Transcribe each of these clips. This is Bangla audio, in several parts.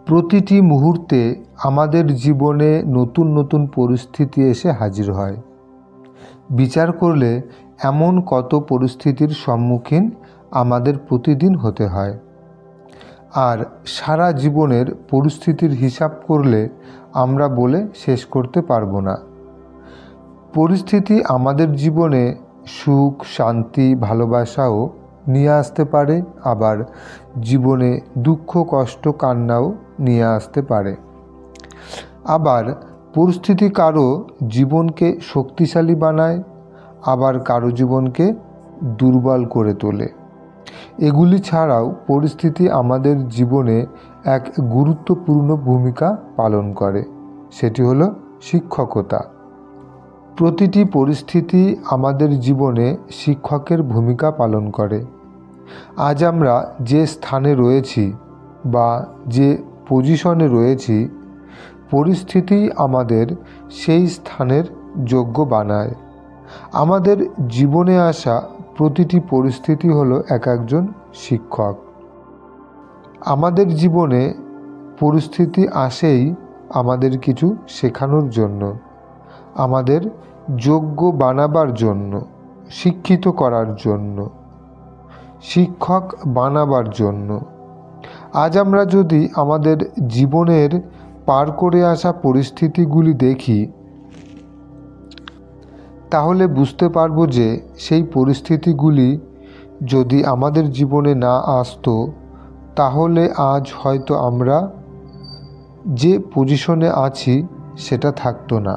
প্রতিটি মুহূর্তে আমাদের জীবনে নতুন নতুন পরিস্থিতি এসে হাজির হয়। বিচার করলে এমন কত পরিস্থিতির সম্মুখীন আমাদের প্রতিদিন হতে হয়। আর সারা জীবনের পরিস্থিতির হিসাব করলে আমরা বলে শেষ করতে পারবো না। পরিস্থিতি আমাদের জীবনে সুখ, শান্তি, ভালোবাসাও নিয়ে আসতে পারে, আবার জীবনে দুঃখ, কষ্ট, কান্নাও নিয়ে আসতে পারে। আবার পরিস্থিতি কারো জীবনকে শক্তিশালী বানায়, আবার কারো জীবনকে দুর্বল করে তোলে। এগুলি ছাড়াও পরিস্থিতি আমাদের জীবনে এক গুরুত্বপূর্ণ ভূমিকা পালন করে, সেটি হলো শিক্ষকতা। প্রতিটি পরিস্থিতি আমাদের জীবনে শিক্ষকের ভূমিকা পালন করে। আজ আমরা যে স্থানে রয়েছি বা যে পজিশনে রয়েছি, পরিস্থিতি আমাদের সেই স্থানের যোগ্য বানায়। আমাদের জীবনে আসা প্রতিটি পরিস্থিতি হলো এক একজন শিক্ষক। আমাদের জীবনে পরিস্থিতি আসেই আমাদের কিছু শেখানোর জন্য, আমাদের যোগ্য বানাবার জন্য, শিক্ষিত করার জন্য, শিক্ষক বানাবার জন্য। আজ আমরা যদি আমাদের জীবনের পার করে আসা পরিস্থিতিগুলি দেখি, তাহলে বুঝতে পারবো যে সেই পরিস্থিতিগুলি যদি আমাদের জীবনে না আসতো, তাহলে আজ হয়তো আমরা যে পজিশনে আছি সেটা থাকতো না।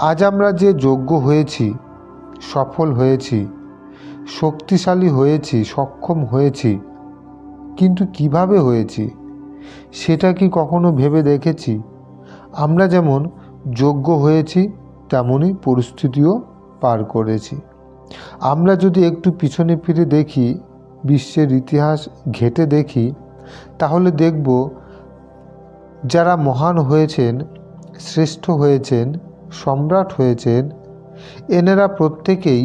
আজ আমরা যে যোগ্য হয়েছি, সফল হয়েছি, শক্তিশালী হয়েছি, সক্ষম হয়েছি, কিন্তু কিভাবে হয়েছি সেটা কি কখনো ভেবে দেখেছি? আমরা যেমন যোগ্য হয়েছি, তেমনই পরিস্থিতিও পার করেছি। আমরা যদি একটু পিছনে ফিরে দেখি, বিশ্বের ইতিহাস ঘেঁটে দেখি, তাহলে দেখব যারা মহান হয়েছেন, শ্রেষ্ঠ হয়েছেন, সম্রাট হয়েছেন, এনারা প্রত্যেকেই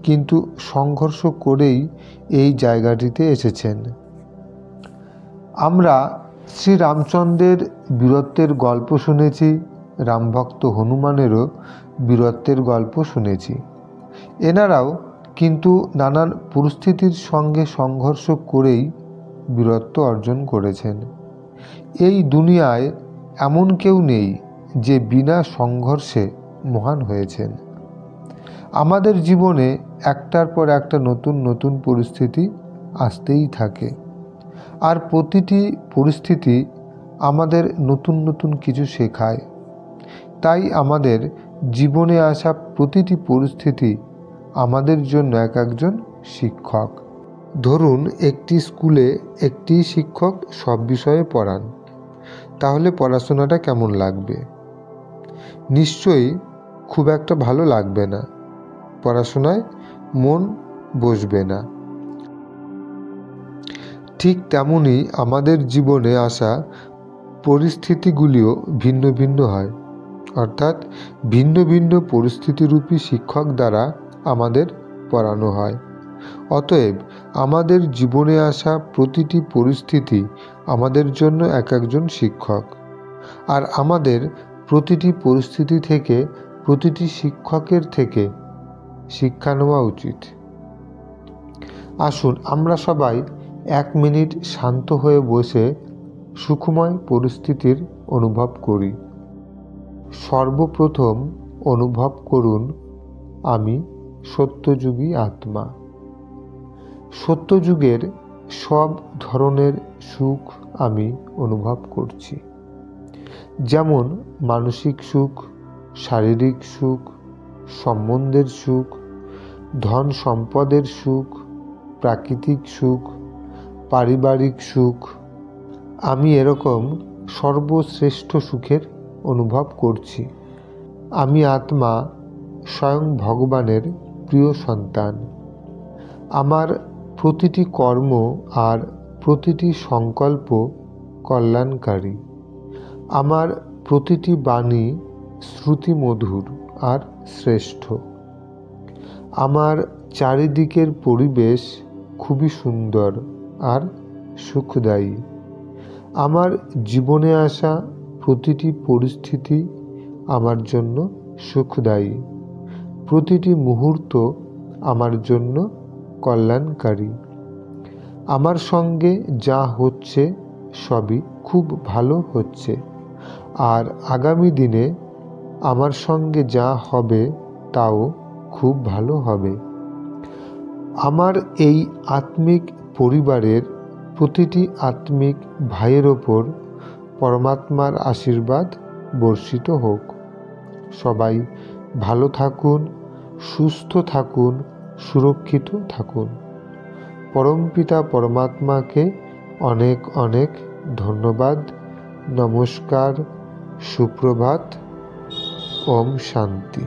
কিন্তু সংঘর্ষ করেই এই জায়গাটিতে এসেছেন। আমরা শ্রী রামচন্দ্রের বীরত্বের গল্প শুনেছি, রামভক্ত হনুমানেরও বীরত্বের গল্প শুনেছি। এনারাও কিন্তু নানান পরিস্থিতির সঙ্গে সংঘর্ষ করেই বীরত্ব অর্জন করেছেন। এই দুনিয়ায় এমন কেউ নেই যে বিনা সংঘর্ষে মহান হয়েছেন। আমাদের জীবনে একটার পর একটা নতুন নতুন পরিস্থিতি আসতেই থাকে, আর প্রতিটি পরিস্থিতি আমাদের নতুন নতুন কিছু শেখায়। তাই আমাদের জীবনে আসা প্রতিটি পরিস্থিতি আমাদের জন্য এক একজন শিক্ষক। ধরুন একটি স্কুলে একটি শিক্ষক সব বিষয়ে পড়ান, তাহলে পড়াশোনাটা কেমন লাগবে? নিশ্চয়ই খুব একটা ভালো লাগবে না, পড়াশোনায় মন বসবে না। ঠিক তেমনই আমাদের জীবনে আসা পরিস্থিতিগুলিও ভিন্ন ভিন্ন হয়, অর্থাৎ ভিন্ন ভিন্ন পরিস্থিতিরূপী শিক্ষক দ্বারা আমাদের পড়ানো হয়। অতএব আমাদের জীবনে আসা প্রতিটি পরিস্থিতি আমাদের জন্য এক একজন শিক্ষক, আর আমাদের প্রতিটি পরিস্থিতি থেকে, প্রতিটি শিক্ষকের থেকে শিক্ষা নেওয়া উচিত। আসুন আমরা সবাই 1 মিনিট শান্ত হয়ে বসে সুখময় পরিস্থিতির অনুভব করি। সর্বপ্রথম অনুভব করুন, আমি সত্যযুগী আত্মা। সত্যযুগের সব ধরনের সুখ আমি অনুভব করছি, যেমন মানসিক সুখ, শারীরিক সুখ, সম্বন্ধের সুখ, ধন সম্পদের সুখ, প্রাকৃতিক সুখ, পারিবারিক সুখ। আমি এরকম সর্বশ্রেষ্ঠ সুখের অনুভব করছি। আমি আত্মা, স্বয়ং ভগবানের প্রিয় সন্তান। আমার প্রতিটি কর্ম আর প্রতিটি সংকল্প কল্যাণকারী। আমার প্রতিটি বাণী শ্রুতিমধুর আর শ্রেষ্ঠ। আমার চারিদিকের পরিবেশ খুবই সুন্দর আর সুখদায়ী। আমার জীবনে আসা প্রতিটি পরিস্থিতি আমার জন্য সুখদায়ী। প্রতিটি মুহূর্ত আমার জন্য কল্যাণকারী। আমার সঙ্গে যা হচ্ছে সবই খুব ভালো হচ্ছে, আর আগামী দিনে আমার সঙ্গে যা হবে তাও খুব ভালো হবে। আমার এই আত্মিক পরিবারের প্রতিটি আত্মিক ভাইয়ের ওপর পরমাত্মার আশীর্বাদ বর্ষিত হোক। সবাই ভালো থাকুন, সুস্থ থাকুন, সুরক্ষিত থাকুন। পরমপিতা পরমাত্মাকে অনেক অনেক ধন্যবাদ। নমস্কার, সুপ্রভাত, ওম শান্তি।